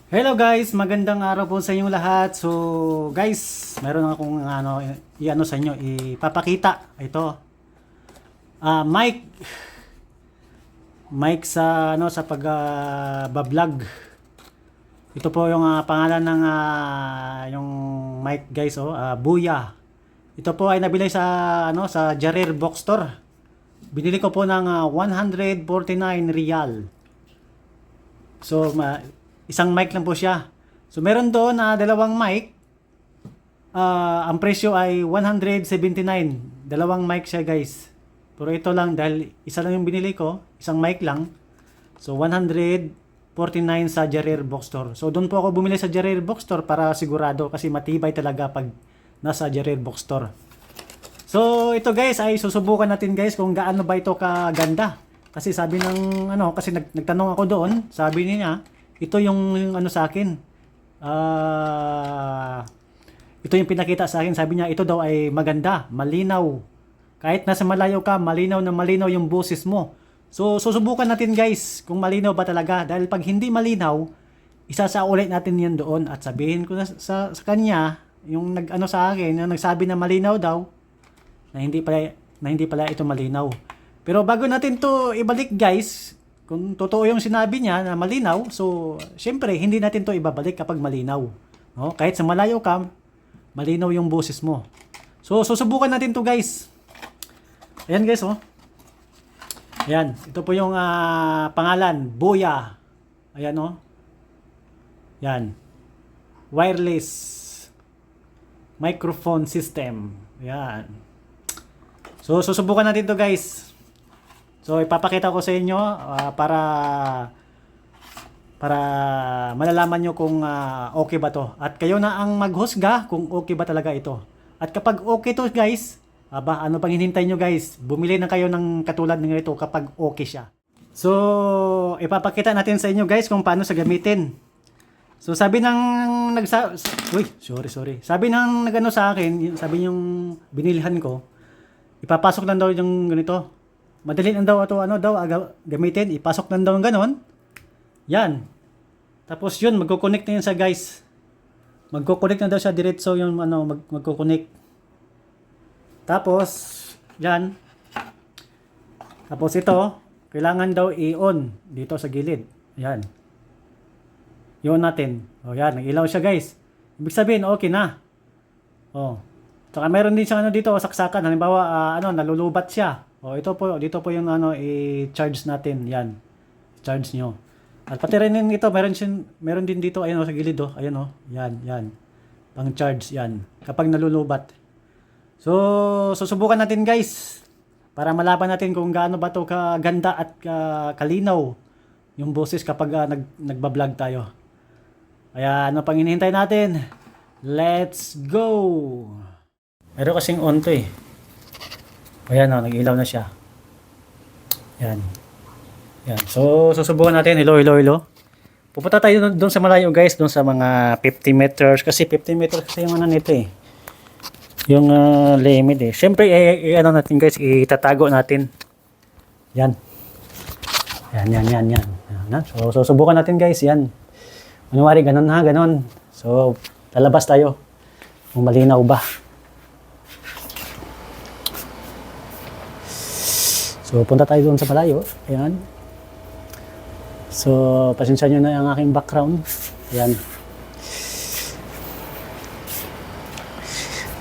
Hello guys, magandang araw po sa inyong lahat. So guys, meron akong i-ano sa inyo, ipapakita. Ito. Mic sa sa pag ba-vlog. Ito po yung pangalan ng yung mic guys, Buya. Ito po ay nabili sa sa Jarir Box Store. Binili ko po ng 149 real. So isang mic lang po siya. So meron doon na dalawang mic. Ang presyo ay 179. Dalawang mic siya guys. Pero ito lang dahil isa lang yung binili ko, isang mic lang. So 149 sa Jarir Box Store. So doon po ako bumili sa Jarir Box Store para sigurado kasi matibay talaga pag nasa Jarir Box Store. So ito guys ay susubukan natin guys kung gaano ba ito kaganda. Kasi sabi ng kasi nagtanong ako doon, sabi niya ito yung sa akin. Ito yung pinakita sa akin. Sabi niya, ito daw ay maganda, malinaw. Kahit nasa malayo ka, malinaw na malinaw yung boses mo. So, susubukan natin guys kung malinaw ba talaga. Dahil pag hindi malinaw, isasaulit natin yan doon. At sabihin ko na sa kanya, yung sa akin, yung nagsabi na malinaw daw, na hindi pala ito malinaw. Pero bago natin to ibalik guys, kung totoo yung sinabi niya na malinaw, so syempre hindi natin to ibabalik kapag malinaw. No? Kahit sa malayo ka, malinaw yung boses mo. So susubukan natin to guys. Ayan guys Ayan, ito po yung pangalan, Buya. Ayan Yan. Wireless microphone system. Ayan. So susubukan natin to guys. So ipapakita ko sa inyo para malalaman nyo kung okay ba to. At kayo na ang maghusga kung okay ba talaga ito. At kapag okay to guys, ano pang hinihintay nyo guys? Bumili na kayo ng katulad ng ito kapag okay siya. So ipapakita natin sa inyo guys kung paano sa gamitin. So sabi ng Sabi ng nagano sa akin, sabi yung binilhan ko, ipapasok lang daw yung ganito. Madali lang daw ito gamitin, ipasok lang daw ng ganon. Yan. Tapos yun, magko-connect na yun sa guys. Magko-connect na daw siya diretso yung magko-connect. Tapos yan. Tapos ito, kailangan daw i-on dito sa gilid. Yan. I-on natin. Yan, nag-ilaw siya guys. Ibig sabihin, okay na. Tsaka meron din siya dito, saksakan. Halimbawa, nalulubat siya. Dito po yung i-charge natin. Yan. Charge nyo. At pati rin ito, meron din dito sa gilid Ayan Yan. Pang charge yan. Kapag nalulubat. So, susubukan natin guys. Para malaman natin kung gaano ba to kaganda at kalinaw yung boses kapag nagba-vlog tayo. Kaya ano pang hinihintay natin? Let's go! Meron kasing on to Ayan nag-ilaw na siya. Yan. So, susubukan natin. Hello. Pupunta tayo doon sa malayo guys. Doon sa mga 50 meters. Kasi 50 meters kasi yung nito Yung limit Siyempre, natin guys. Itatago natin. Yan. Yan. So, susubukan natin guys. Yan. Manwari, ganon. So, lalabas tayo. Kung malinaw ba. So, punta tayo doon sa malayo. Ayan. So, pasensya nyo na ang aking background. Ayan.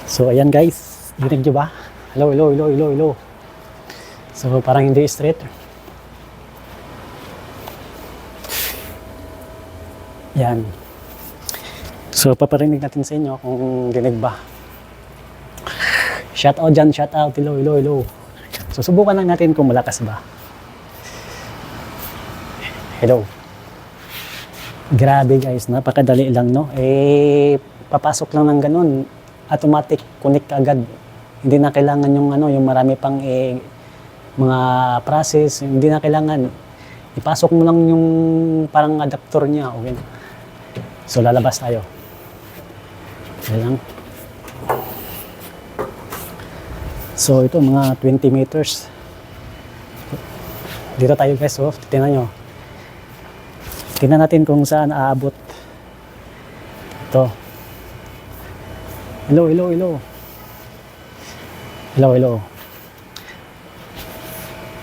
So, ayan guys. Dinig nyo ba? Hello. So, parang hindi straight. Ayan. So, paparinig natin sa inyo kung dinig ba. Shout out dyan. Hello. So, subukan lang natin kung malakas ba. Hello. Grabe guys, napakadali lang papasok lang ng ganun. Automatic, connect agad. Hindi na kailangan yung yung marami pang mga process. Hindi na kailangan. Ipasok mo lang yung parang adapter niya. Okay. So, lalabas tayo. Ayan lang. So ito mga 20 meters. Dito tayo guys, tingnan nyo. Tingnan natin kung saan aabot Ito. Hello, hello, hello. Hello, hello.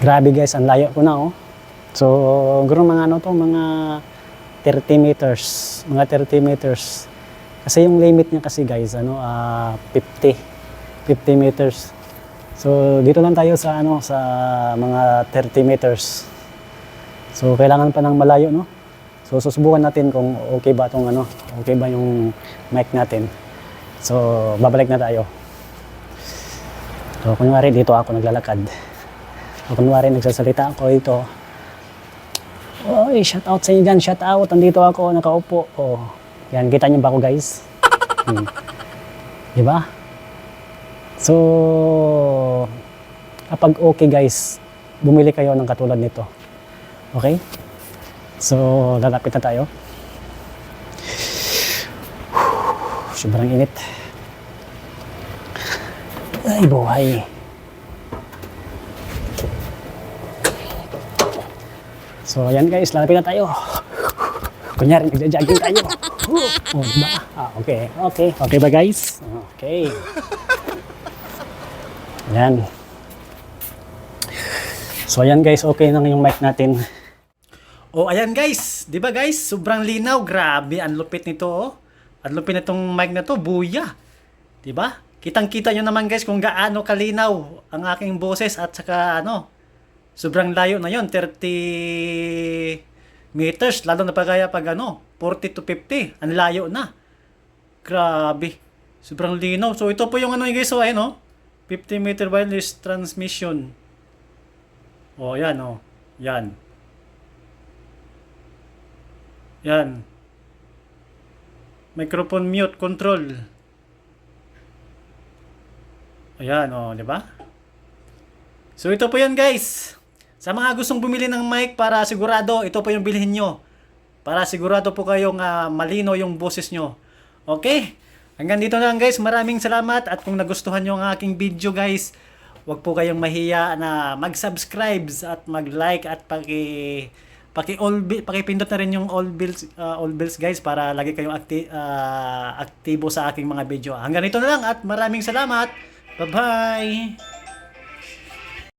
Grabe guys, ang layo ko na oh. So, gano'n mga ano to, mga 30 meters. Mga 30 meters. Kasi yung limit niya kasi guys, 50 meters. So, dito lang tayo sa sa mga 30 meters. So, kailangan pa ng malayo, no? So, susubukan natin kung okay ba tong okay ba yung mic natin. So, babalik na tayo. So, kunwari dito ako naglalakad. O kunwari nagsasalita ako dito. Oy, shout out sa inyo dyan, shout out. Andito ako, nakaupo. Oh, yan, kita niyo ba ako guys? Diba? So, kapag okay guys, bumili kayo ng katulad nito. Okay? So, lalapit na tayo. Sobrang init. Ay, buhay. So, ayan guys, lalapit na tayo. Kunyari, nagja-jogging tayo. Oh, diba? Okay. Okay ba guys? Okay. Ayan. So, ayan guys, okay na yung mic natin. Oh, ayan guys. Diba guys? Sobrang linaw. Grabe, ang lupit nito oh. Ang lupit nitong mic na to. Buya. Diba? Kitang-kita nyo naman guys kung gaano kalinaw ang aking boses at saka sobrang layo na yon, 30 meters, lalo na pagaya pag 40 to 50, ang layo na. Grabe. Sobrang linaw. So ito po yung guys, so ayun 50 meter wireless transmission. Oh, yan Yan. Yan. Microphone mute control. Ayan, di ba? So ito po yan guys. Sa mga gustong bumili ng mic para sigurado, ito po yung bilhin nyo. Para sigurado po kayong malino yung boses nyo. Okay? Hanggang dito na lang guys. Maraming salamat. At kung nagustuhan nyo ang aking video guys, huwag po kayong mahiya na mag-subscribe at mag-like at pakipindot na rin yung all bells guys para lagi kayong aktibo sa aking mga video. Hanggang dito na lang at maraming salamat. Bye-bye!